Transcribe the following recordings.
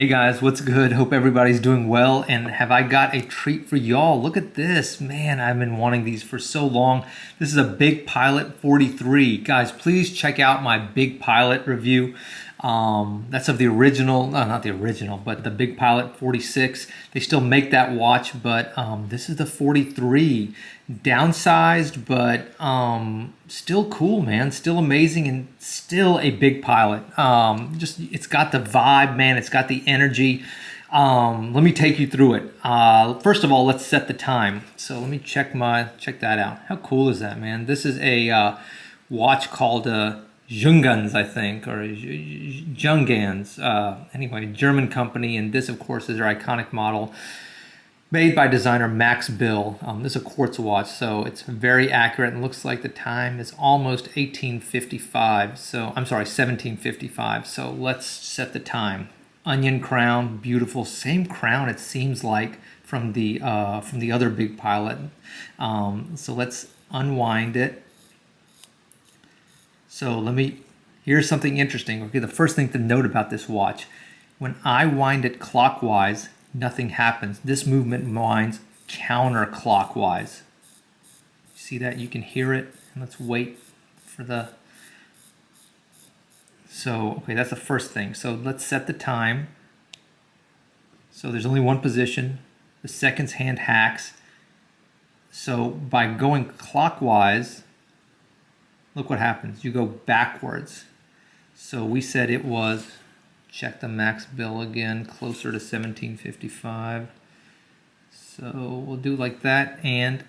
Hey guys, what's good? Hope everybody's doing well. And have I got a treat for y'all? Look at this. Man, I've been wanting these for so long. This is a Big Pilot 43. Guys, please check out my Big Pilot review. That's of the original, no, not the original, but the Big Pilot 46. They still make that watch, but this is the 43. Downsized, but still cool, man. Still amazing and still a Big Pilot. Just it's got the vibe, man. It's got the energy. Let me take you through it. First of all, let's set the time. So let me check that out. How cool is that, man? This is a watch called Junghans, I think, or Junghans. Anyway, German company, and this, of course, is their iconic model, made by designer Max Bill. This is a quartz watch, so it's very accurate, and looks like the time is almost 1855. So I'm sorry, 1755. So let's set the time. Onion crown, beautiful. Same crown, it seems like, from the other Big Pilot. So let's unwind it. So here's something interesting. Okay, the first thing to note about this watch, when I wind it clockwise, nothing happens. This movement winds counterclockwise. See that? You can hear it. Let's wait for okay, that's the first thing. So let's set the time. So there's only one position. The seconds hand hacks. So by going clockwise, look what happens. You go backwards. So we said it was, check the Max Bill again, closer to 1755. So we'll do like that and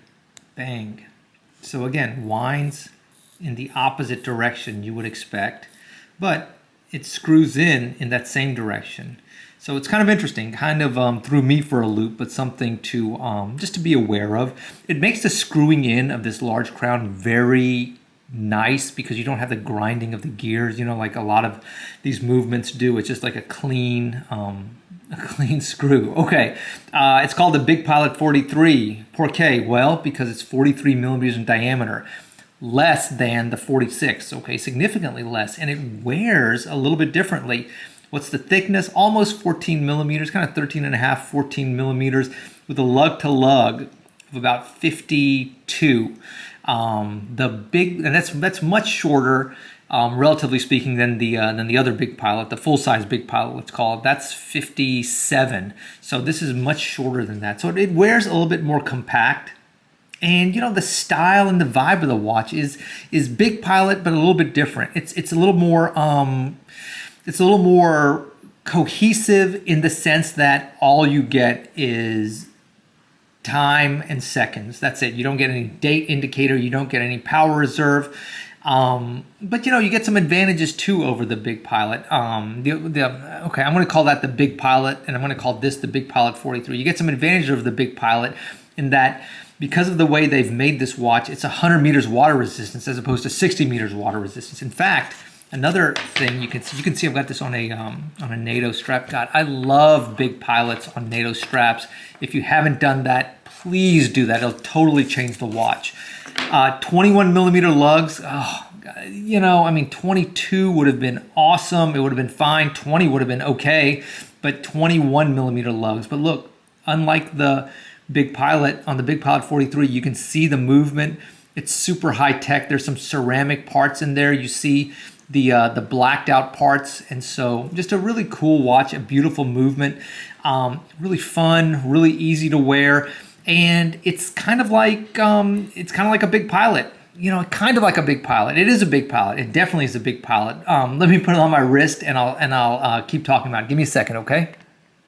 bang. So again, winds in the opposite direction you would expect, but it screws in that same direction. So it's kind of interesting, kind of threw me for a loop, but something to just to be aware of. It makes the screwing in of this large crown very nice because you don't have the grinding of the gears, like a lot of these movements do. It's just like a clean screw. Okay, it's called the Big Pilot 43. Porqué? Well, because it's 43 millimeters in diameter, less than the 46. Okay, significantly less, and it wears a little bit differently. What's the thickness? Almost 14 millimeters, kind of 13 and a half, 14 millimeters, with a lug to lug of about 52. And that's much shorter, relatively speaking, than the other Big Pilot, the full size Big Pilot, let's call it. That's 57. So this is much shorter than that. So it wears a little bit more compact. And the style and the vibe of the watch is Big Pilot, but a little bit different. It's a little more cohesive in the sense that all you get is time and seconds. That's it. You don't get any date indicator. You don't get any power reserve. But you get some advantages too over the Big Pilot. Okay, I'm going to call that the Big Pilot, and I'm going to call this the Big Pilot 43. You get some advantage over the Big Pilot in that because of the way they've made this watch, it's 100 meters water resistance as opposed to 60 meters water resistance. In fact, another thing you can see I've got this on a NATO strap. God, I love Big Pilots on NATO straps. If you haven't done that, please do that. It'll totally change the watch. 21 millimeter lugs. Oh, 22 would have been awesome. It would have been fine. 20 would have been okay, but 21 millimeter lugs. But look, unlike the Big Pilot, on the Big Pilot 43, you can see the movement. It's super high tech. There's some ceramic parts in there. You see the blacked out parts, and so just a really cool watch, a beautiful movement, really fun, really easy to wear, and it's kind of like a Big Pilot. Kind of like a Big Pilot. It is a Big Pilot. It definitely is a Big Pilot. Let me put it on my wrist, and I'll keep talking about it. Give me a second, okay?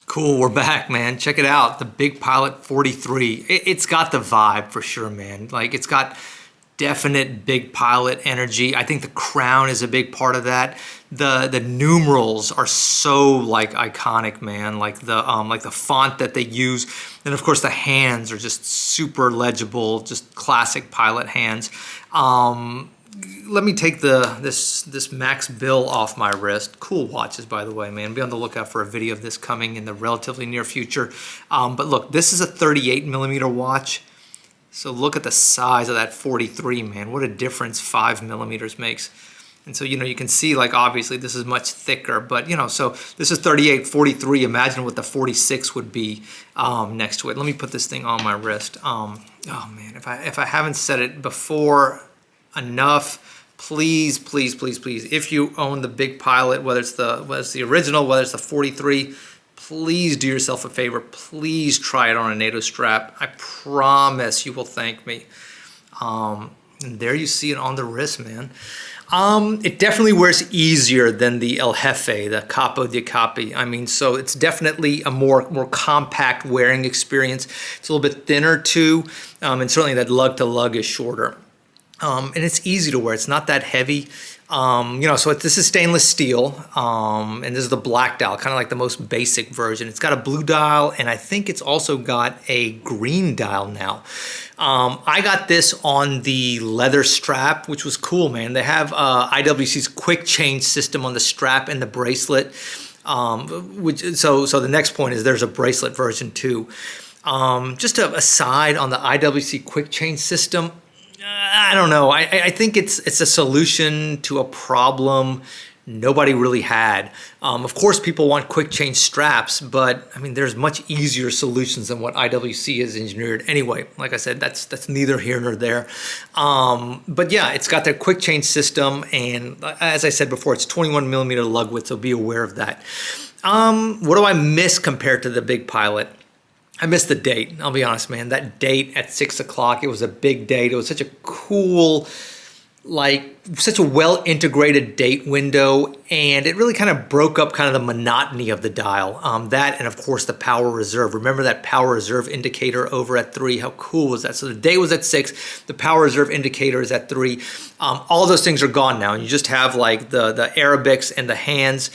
Cool, we're back, man. Check it out, the Big Pilot 43. It's got the vibe for sure, man. Like, it's got definite Big Pilot energy. I think the crown is a big part of that. The numerals are so iconic, man. Like the font that they use, and of course the hands are just super legible, just classic Pilot hands. Let me take this Max Bill off my wrist. Cool watches, by the way, man. Be on the lookout for a video of this coming in the relatively near future. But look, this is a 38 millimeter watch. So look at the size of that 43, man. What a difference 5 millimeters makes. And so, you can see, like, obviously this is much thicker, but, so this is 38, 43. Imagine what the 46 would be next to it. Let me put this thing on my wrist. Oh man, if I haven't said it before enough, please, please, please, please, if you own the Big Pilot, whether it's the original, whether it's the 43, please do yourself a favor. Please try it on a NATO strap. I promise you will thank me. And there you see it on the wrist, man. It definitely wears easier than the El Jefe, the Capo di Capi. I mean, so it's definitely a more compact wearing experience. It's a little bit thinner too, and certainly that lug to lug is shorter. And it's easy to wear. It's not that heavy. So this is stainless steel, and this is the black dial, kind of like the most basic version. It's got a blue dial, and I think it's also got a green dial now. I got this on the leather strap, which was cool, man. They have IWC's quick change system on the strap and the bracelet. So the next point is there's a bracelet version too. Just a aside on the IWC quick change system. I don't know. I think it's a solution to a problem nobody really had. Of course, people want quick change straps, but I mean, there's much easier solutions than what IWC has engineered. Anyway, like I said, that's neither here nor there. But yeah, it's got that quick change system, and as I said before, it's 21 millimeter lug width, so be aware of that. What do I miss compared to the Big Pilot? I missed the date. I'll be honest, man. That date at 6 o'clock, it was a big date. It was such a cool, such a well-integrated date window, and it really kind of broke up kind of the monotony of the dial. That, and of course the power reserve. Remember that power reserve indicator over at 3? How cool was that? So the date was at 6, the power reserve indicator is at 3. All those things are gone now, and you just have like the Arabics and the hands.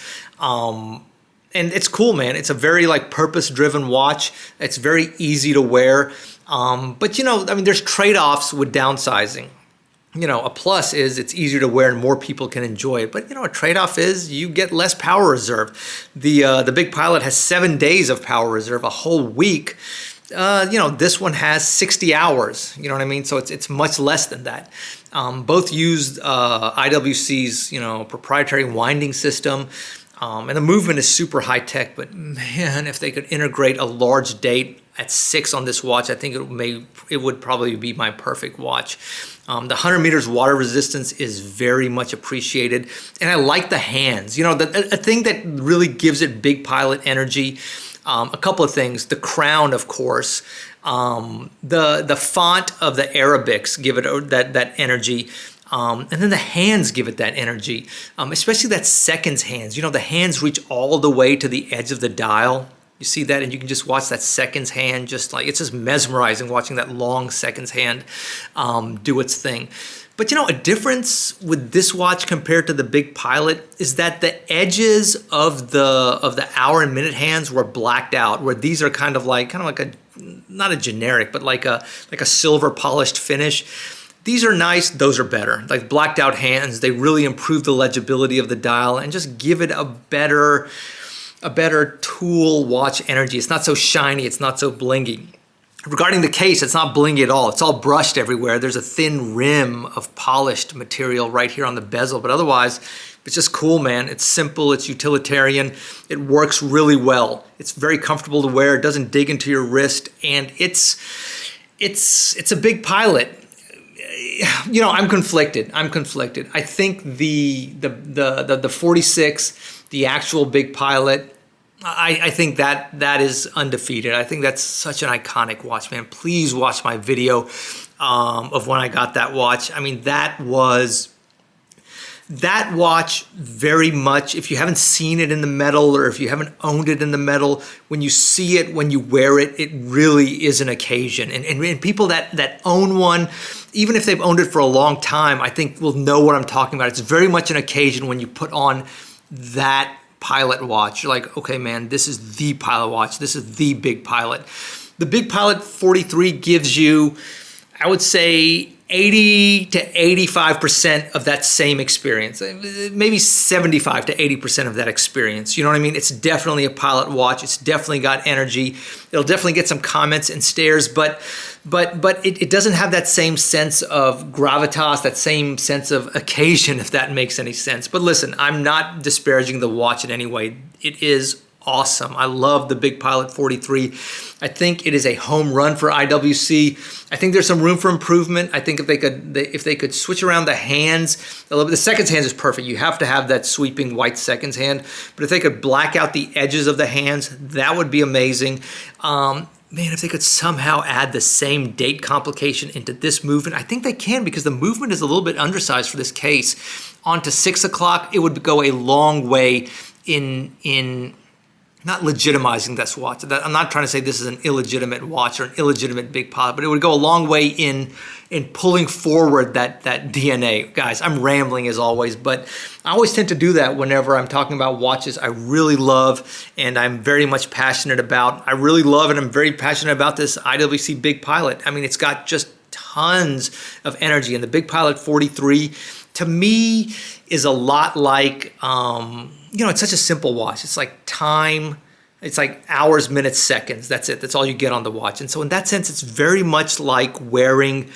And it's cool, man. It's a very purpose-driven watch. It's very easy to wear. But I mean, there's trade-offs with downsizing. A plus is it's easier to wear and more people can enjoy it. But a trade-off is you get less power reserve. The Big Pilot has 7 days of power reserve, a whole week. This one has 60 hours. You know what I mean? So it's much less than that. Both use IWC's proprietary winding system. And the movement is super high tech, but man, if they could integrate a large date at 6 on this watch, I think it would probably be my perfect watch. The 100 meters water resistance is very much appreciated, and I like the hands. A thing that really gives it Big Pilot energy. A couple of things: the crown, of course, the font of the Arabics give it that energy. And then the hands give it that energy, especially that seconds hands. The hands reach all the way to the edge of the dial. You see that, and you can just watch that seconds hand, it's just mesmerizing watching that long seconds hand do its thing. But a difference with this watch compared to the Big Pilot is that the edges of the hour and minute hands were blacked out, where these are kind of like a, not a generic, but like a silver polished finish. These are nice, those are better. Like blacked out hands, they really improve the legibility of the dial and just give it a better tool watch energy. It's not so shiny, it's not so blingy. Regarding the case, it's not blingy at all. It's all brushed everywhere. There's a thin rim of polished material right here on the bezel, but otherwise, it's just cool, man. It's simple, it's utilitarian, it works really well. It's very comfortable to wear, it doesn't dig into your wrist, and it's a Big Pilot. I'm conflicted. I think the 46, the actual Big Pilot, I think that is undefeated. I think that's such an iconic watch, man. Please watch my video of when I got that watch. I mean, that watch very much, if you haven't seen it in the metal or if you haven't owned it in the metal, when you see it, when you wear it, it really is an occasion. And people that own one, even if they've owned it for a long time, I think will know what I'm talking about. It's very much an occasion when you put on that Pilot watch. You're like, okay, man, this is the Pilot watch. This is the Big Pilot. The Big Pilot 43 gives you, I would say, 80 to 85% of that same experience, maybe 75 to 80% of that experience. You know what I mean? It's definitely a Pilot watch. It's definitely got energy. It'll definitely get some comments and stares, but it doesn't have that same sense of gravitas, that same sense of occasion, if that makes any sense. But listen, I'm not disparaging the watch in any way. It is awesome. I love the Big Pilot 43. I think it is a home run for IWC. I think there's some room for improvement. I think if they could switch around the hands a little bit. The seconds hand is perfect. You have to have that sweeping white seconds hand. But if they could black out the edges of the hands, that would be amazing. Man, if they could somehow add the same date complication into this movement, I think they can, because the movement is a little bit undersized for this case. On to 6 o'clock, it would go a long way in not legitimizing this watch. I'm not trying to say this is an illegitimate watch or an illegitimate Big Pilot, but it would go a long way in pulling forward that DNA. Guys, I'm rambling as always, but I always tend to do that whenever I'm talking about watches I really love and I'm very much passionate about. I really love and I'm very passionate about this IWC Big Pilot. I mean, it's got just tons of energy, and the Big Pilot 43 to me is a lot like, it's such a simple watch. It's like time, it's like hours, minutes, seconds. That's it. That's all you get on the watch. And so in that sense, it's very much like wearing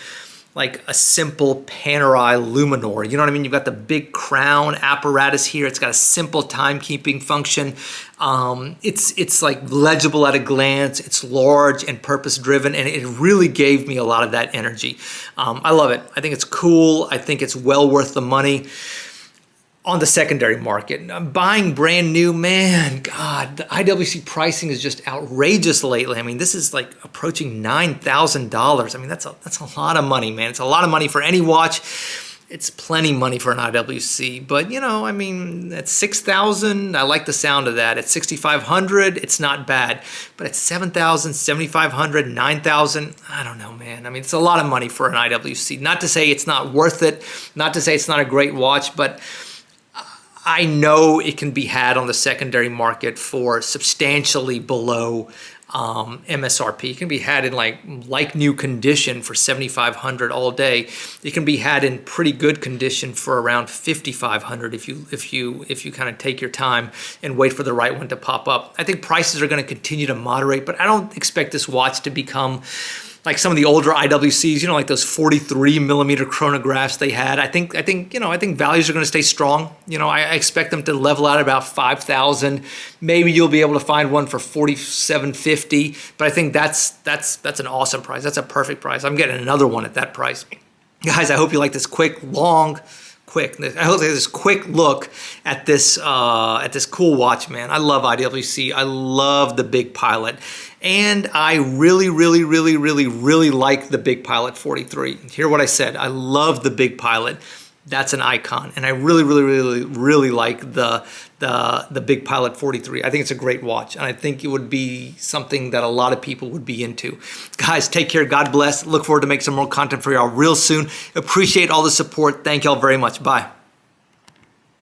like a simple Panerai Luminor. You know what I mean? You've got the big crown apparatus here. It's got a simple timekeeping function. It's like legible at a glance. It's large and purpose-driven, and it really gave me a lot of that energy. I love it. I think it's cool. I think it's well worth the money. On the secondary market, buying brand new, man, God, the IWC pricing is just outrageous lately. I mean, this is like approaching $9,000. I mean, that's a lot of money, man. It's a lot of money for any watch. It's plenty money for an IWC, but I mean, at $6,000, I like the sound of that. At $6,500, it's not bad, but at $7,000, $7,500, $9,000, I don't know, man. I mean, it's a lot of money for an IWC. Not to say it's not worth it, not to say it's not a great watch, but I know it can be had on the secondary market for substantially below MSRP. It can be had in like new condition for $7,500 all day. It can be had in pretty good condition for around $5,500 if you kind of take your time and wait for the right one to pop up. I think prices are going to continue to moderate, but I don't expect this watch to become like some of the older IWCs, like those 43 millimeter chronographs they had. I think values are going to stay strong. I expect them to level out about 5,000. Maybe you'll be able to find one for 4,750, but I think that's an awesome price. That's a perfect price. I'm getting another one at that price. Guys, I hope you like this quick look at this cool watch, man. I love IWC. I love the Big Pilot. And I really, really, really, really, really like the Big Pilot 43. Hear what I said. I love the Big Pilot. That's an icon. And I really, really, really, really like the Big Pilot 43. I think it's a great watch. And I think it would be something that a lot of people would be into. Guys, take care. God bless. Look forward to making some more content for y'all real soon. Appreciate all the support. Thank y'all very much. Bye.